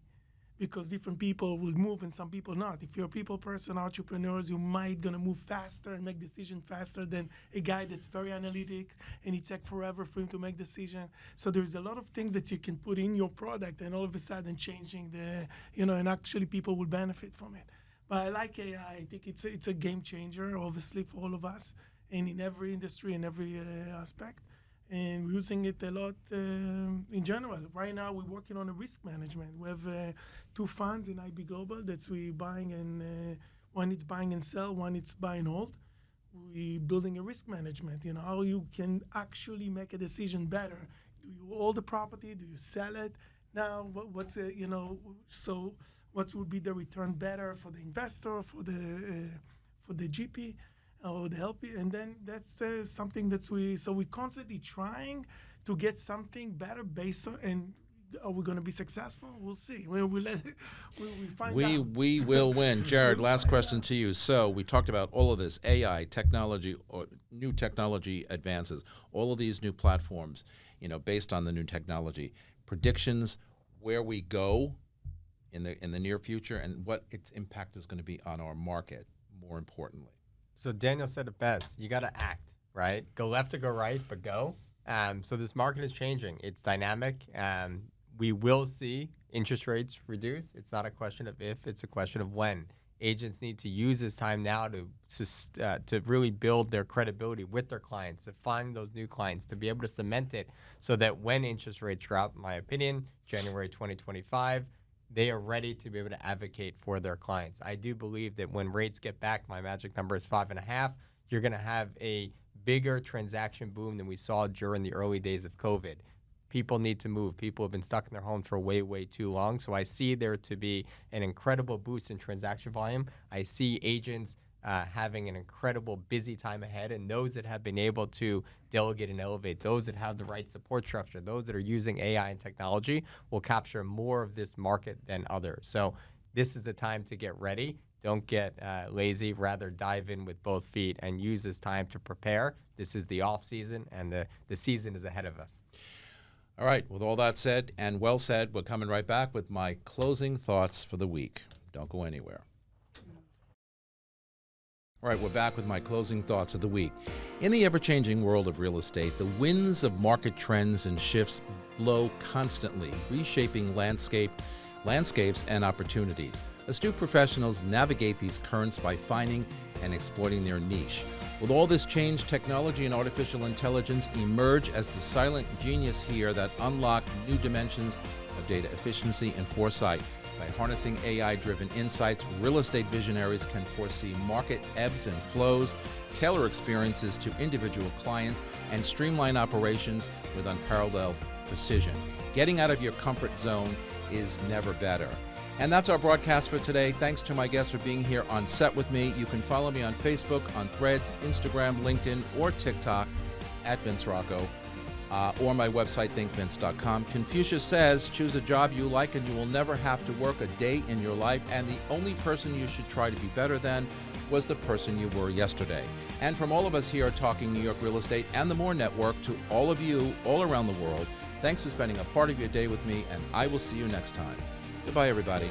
because different people will move and some people not. If you're a people person, entrepreneurs, you might gonna move faster and make decisions faster than a guy that's very analytic and it takes forever for him to make decision. So there's a lot of things that you can put in your product and all of a sudden changing and actually people will benefit from it. But I like AI. I think it's a game changer, obviously, for all of us and in every industry and every aspect. And we're using it a lot in general. Right now, we're working on a risk management. We have 2 funds in IB Global that we're buying, and one is buying and sell, one is buy and hold. We're building a risk management, how you can actually make a decision better. Do you hold the property? Do you sell it? Now, so what would be the return better for the investor, for the GP? Or the LP, and then that's something that we're constantly trying to get something better based on, and are we going to be successful? We'll see. We find out. We will win. Jared, last question to you. So we talked about all of this, AI, technology, or new technology advances, all of these new platforms, based on the new technology. Predictions, where we go in the near future, and what its impact is going to be on our market, more importantly. So Daniel said it best. You got to act, right? Go left or go right, but go. So this market is changing. It's dynamic. We will see interest rates reduce. It's not a question of if, it's a question of when. Agents need to use this time now to really build their credibility with their clients, to find those new clients, to be able to cement it so that when interest rates drop, in my opinion, January 2025, they are ready to be able to advocate for their clients. I do believe that when rates get back, my magic number is 5.5, you're going to have a bigger transaction boom than we saw during the early days of COVID. People need to move. People have been stuck in their homes for way, way too long. So I see there to be an incredible boost in transaction volume. I see agents having an incredible busy time ahead, and those that have been able to delegate and elevate, those that have the right support structure, those that are using AI and technology will capture more of this market than others. So this is the time to get ready. Don't get lazy, rather dive in with both feet and use this time to prepare. This is the off season, and the season is ahead of us. All right, with all that said and well said, we're coming right back with my closing thoughts for the week. Don't go anywhere. All right, we're back with my closing thoughts of the week. In the ever-changing world of real estate, the winds of market trends and shifts blow constantly, reshaping landscapes and opportunities. Astute professionals navigate these currents by finding and exploiting their niche. With all this change, technology and artificial intelligence emerge as the silent genius here that unlock new dimensions of data efficiency and foresight. By By harnessing AI-driven insights, real estate visionaries can foresee market ebbs and flows, tailor experiences to individual clients, and streamline operations with unparalleled precision. Getting out of your comfort zone is never better. And that's our broadcast for today. Thanks to my guests for being here on set with me. You can follow me on Facebook, on Threads, Instagram, LinkedIn, or TikTok at Vince Rocco, or my website, thinkvince.com. Confucius says, choose a job you like and you will never have to work a day in your life, and the only person you should try to be better than was the person you were yesterday. And from all of us here at Talking New York Real Estate and the More Network, to all of you all around the world, thanks for spending a part of your day with me, and I will see you next time. Goodbye, everybody.